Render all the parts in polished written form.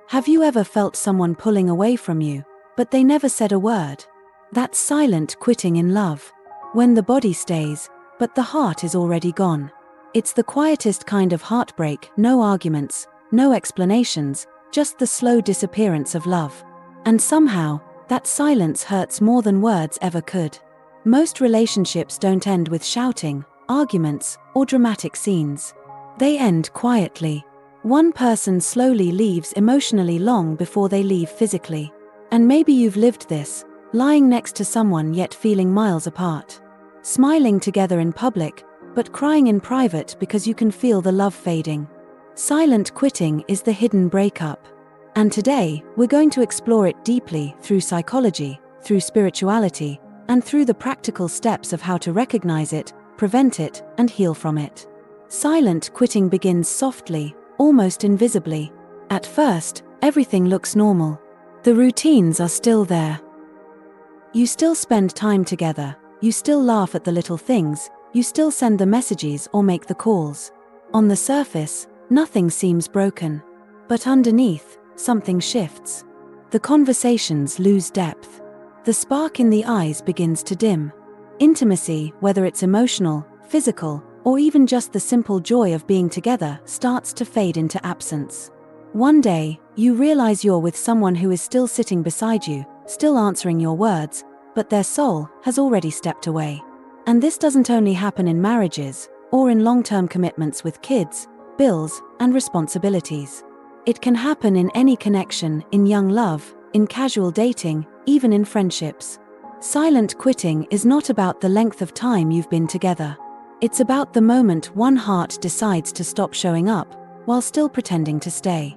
Have you ever felt someone pulling away from you, but they never said a word? That's silent quitting in love. When the body stays, but the heart is already gone. It's the quietest kind of heartbreak, no arguments, no explanations, just the slow disappearance of love. And somehow, that silence hurts more than words ever could. Most relationships don't end with shouting, arguments, or dramatic scenes. They end quietly. One person slowly leaves emotionally long before they leave physically. And maybe you've lived this, lying next to someone yet feeling miles apart. Smiling together in public, but crying in private because you can feel the love fading. Silent quitting is the hidden breakup. And today, we're going to explore it deeply through psychology, through spirituality, and through the practical steps of how to recognize it, prevent it, and heal from it. Silent quitting begins softly, almost invisibly. At first, everything looks normal. The routines are still there. You still spend time together, you still laugh at the little things, you still send the messages or make the calls. On the surface, nothing seems broken. But underneath, something shifts. The conversations lose depth. The spark in the eyes begins to dim. Intimacy, whether it's emotional, physical, or even just the simple joy of being together, starts to fade into absence. One day, you realize you're with someone who is still sitting beside you, still answering your words, but their soul has already stepped away. And this doesn't only happen in marriages, or in long-term commitments with kids, bills, and responsibilities. It can happen in any connection, in young love, in casual dating, even in friendships. Silent quitting is not about the length of time you've been together. It's about the moment one heart decides to stop showing up, while still pretending to stay.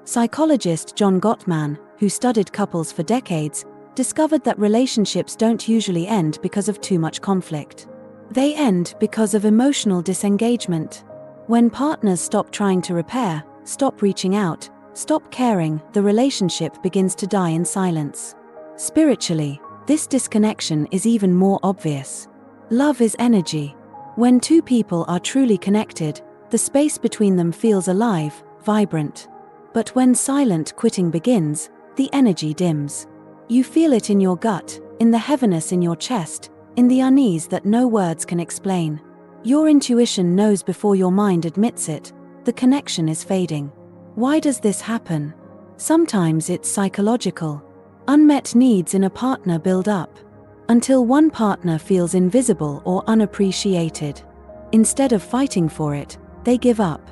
Psychologist John Gottman, who studied couples for decades, discovered that relationships don't usually end because of too much conflict. They end because of emotional disengagement. When partners stop trying to repair, stop reaching out, stop caring, the relationship begins to die in silence. Spiritually, this disconnection is even more obvious. Love is energy. When two people are truly connected, the space between them feels alive, vibrant. But when silent quitting begins, the energy dims. You feel it in your gut, in the heaviness in your chest, in the unease that no words can explain. Your intuition knows before your mind admits it, the connection is fading. Why does this happen? Sometimes it's psychological. Unmet needs in a partner build up, until one partner feels invisible or unappreciated. Instead of fighting for it, they give up.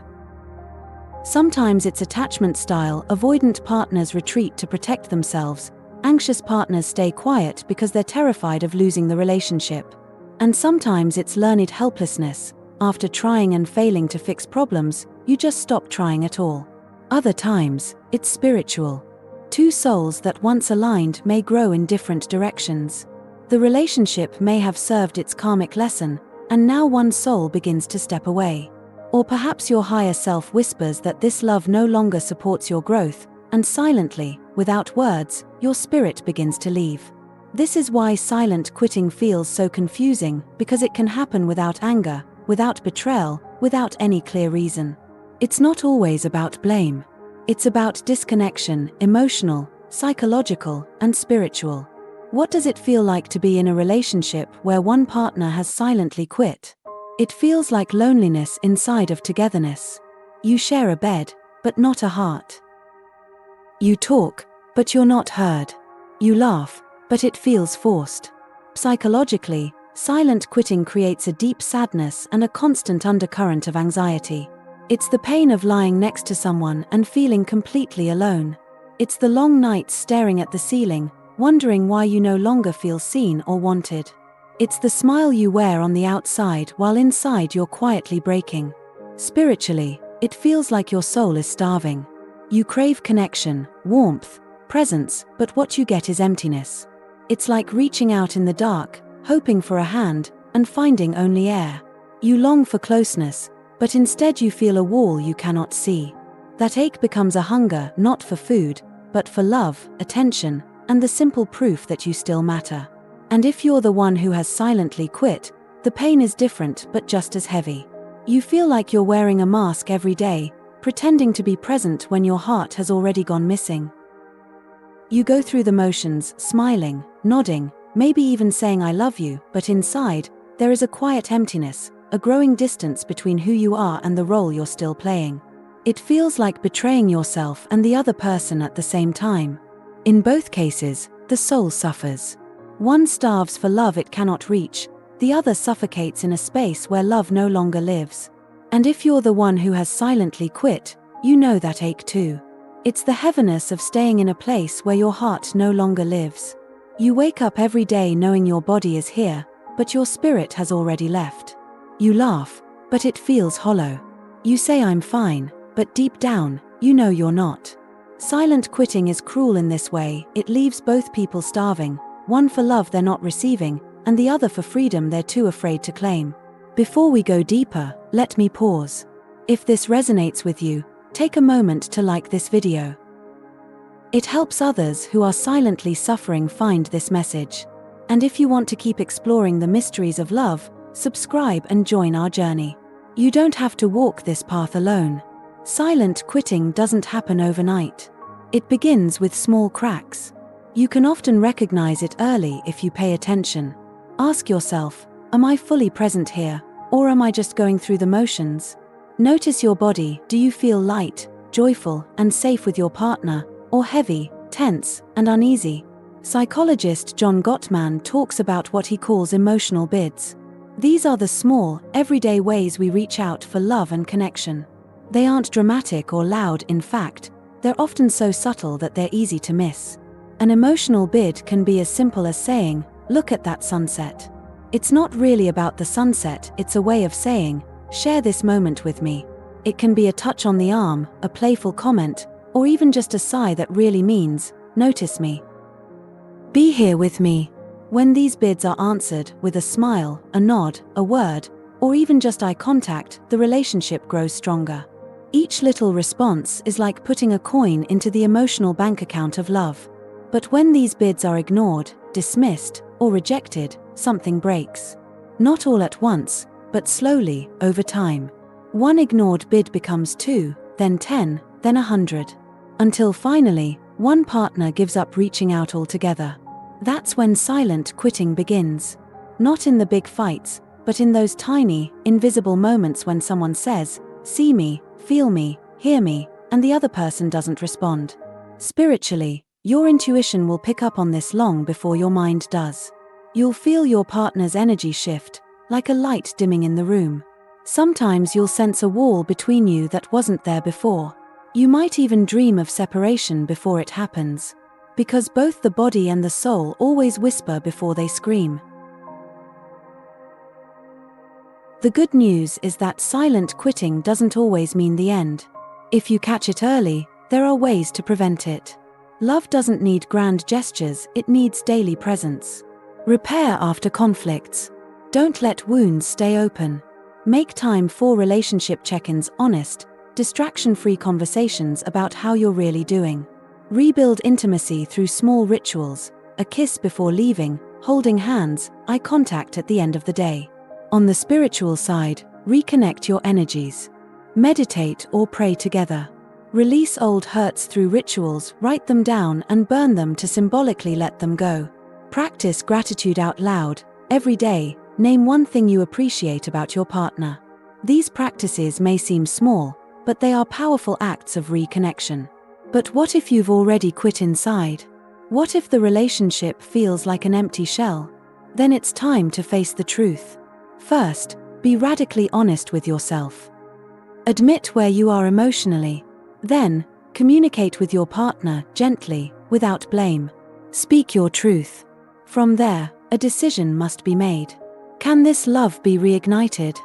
Sometimes it's attachment style. Avoidant partners retreat to protect themselves. Anxious partners stay quiet because they're terrified of losing the relationship. And sometimes it's learned helplessness. After trying and failing to fix problems, you just stop trying at all. Other times, it's spiritual. Two souls that once aligned may grow in different directions. The relationship may have served its karmic lesson, and now one soul begins to step away. Or perhaps your higher self whispers that this love no longer supports your growth, and silently, without words, your spirit begins to leave. This is why silent quitting feels so confusing, because it can happen without anger, without betrayal, without any clear reason. It's not always about blame. It's about disconnection, emotional, psychological, and spiritual. What does it feel like to be in a relationship where one partner has silently quit? It feels like loneliness inside of togetherness. You share a bed, but not a heart. You talk, but you're not heard. You laugh, but it feels forced. Psychologically, silent quitting creates a deep sadness and a constant undercurrent of anxiety. It's the pain of lying next to someone and feeling completely alone. It's the long nights staring at the ceiling, wondering why you no longer feel seen or wanted. It's the smile you wear on the outside while inside you're quietly breaking. Spiritually, it feels like your soul is starving. You crave connection, warmth, presence, but what you get is emptiness. It's like reaching out in the dark, hoping for a hand, and finding only air. You long for closeness, but instead you feel a wall you cannot see. That ache becomes a hunger not for food, but for love, attention, and the simple proof that you still matter. And if you're the one who has silently quit, the pain is different but just as heavy. You feel like you're wearing a mask every day, pretending to be present when your heart has already gone missing. You go through the motions, smiling, nodding, maybe even saying I love you, but inside, there is a quiet emptiness, a growing distance between who you are and the role you're still playing. It feels like betraying yourself and the other person at the same time. In both cases, the soul suffers. One starves for love it cannot reach, the other suffocates in a space where love no longer lives. And if you're the one who has silently quit, you know that ache too. It's the heaviness of staying in a place where your heart no longer lives. You wake up every day knowing your body is here, but your spirit has already left. You laugh, but it feels hollow. You say I'm fine, but deep down, you know you're not. Silent quitting is cruel in this way. It leaves both people starving, one for love they're not receiving, and the other for freedom they're too afraid to claim. Before we go deeper, let me pause. If this resonates with you, take a moment to like this video. It helps others who are silently suffering find this message. And if you want to keep exploring the mysteries of love, subscribe and join our journey. You don't have to walk this path alone. Silent quitting doesn't happen overnight. It begins with small cracks. You can often recognize it early if you pay attention. Ask yourself, am I fully present here, or am I just going through the motions? Notice your body. Do you feel light, joyful, and safe with your partner, or heavy, tense, and uneasy? Psychologist John Gottman talks about what he calls emotional bids. These are the small, everyday ways we reach out for love and connection. They aren't dramatic or loud, in fact, they're often so subtle that they're easy to miss. An emotional bid can be as simple as saying, "Look at that sunset." It's not really about the sunset, it's a way of saying, "Share this moment with me." It can be a touch on the arm, a playful comment, or even just a sigh that really means, "Notice me. Be here with me." When these bids are answered with a smile, a nod, a word, or even just eye contact, the relationship grows stronger. Each little response is like putting a coin into the emotional bank account of love. But when these bids are ignored, dismissed, or rejected, something breaks. Not all at once, but slowly, over time. One ignored bid becomes 2, then 10, then 100. Until finally, one partner gives up reaching out altogether. That's when silent quitting begins. Not in the big fights, but in those tiny, invisible moments when someone says, "See me, feel me, hear me," and the other person doesn't respond. Spiritually, your intuition will pick up on this long before your mind does. You'll feel your partner's energy shift, like a light dimming in the room. Sometimes you'll sense a wall between you that wasn't there before. You might even dream of separation before it happens. Because both the body and the soul always whisper before they scream. The good news is that silent quitting doesn't always mean the end. If you catch it early, there are ways to prevent it. Love doesn't need grand gestures, it needs daily presence. Repair after conflicts. Don't let wounds stay open. Make time for relationship check-ins, honest, distraction-free conversations about how you're really doing. Rebuild intimacy through small rituals, a kiss before leaving, holding hands, eye contact at the end of the day. On the spiritual side, reconnect your energies. Meditate or pray together. Release old hurts through rituals, write them down and burn them to symbolically let them go. Practice gratitude out loud. Every day, name one thing you appreciate about your partner. These practices may seem small, but they are powerful acts of reconnection. But what if you've already quit inside? What if the relationship feels like an empty shell? Then it's time to face the truth. First, be radically honest with yourself. Admit where you are emotionally. Then, communicate with your partner gently, without blame. Speak your truth. From there, a decision must be made. Can this love be reignited?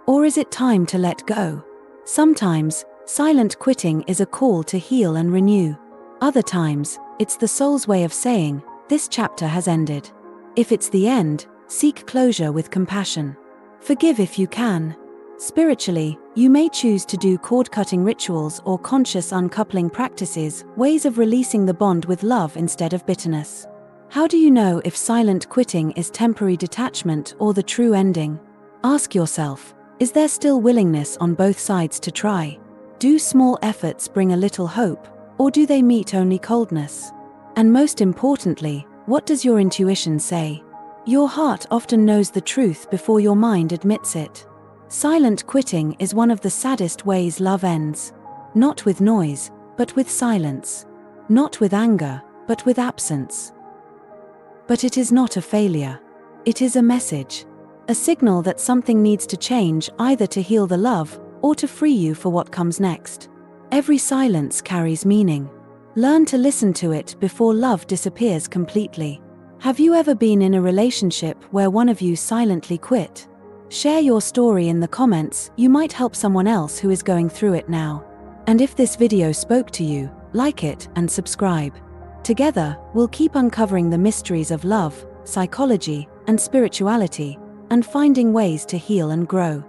Or is it time to let go? Sometimes, silent quitting is a call to heal and renew. Other times, it's the soul's way of saying, "This chapter has ended." If it's the end, seek closure with compassion. Forgive if you can. Spiritually, you may choose to do cord-cutting rituals or conscious uncoupling practices, ways of releasing the bond with love instead of bitterness. How do you know if silent quitting is temporary detachment or the true ending? Ask yourself, is there still willingness on both sides to try? Do small efforts bring a little hope, or do they meet only coldness? And most importantly, what does your intuition say? Your heart often knows the truth before your mind admits it. Silent quitting is one of the saddest ways love ends. Not with noise, but with silence. Not with anger, but with absence. But it is not a failure. It is a message. A signal that something needs to change, either to heal the love, or to free you for what comes next. Every silence carries meaning. Learn to listen to it before love disappears completely. Have you ever been in a relationship where one of you silently quit? Share your story in the comments, you might help someone else who is going through it now. And if this video spoke to you, like it and subscribe. Together, we'll keep uncovering the mysteries of love, psychology, and spirituality, and finding ways to heal and grow.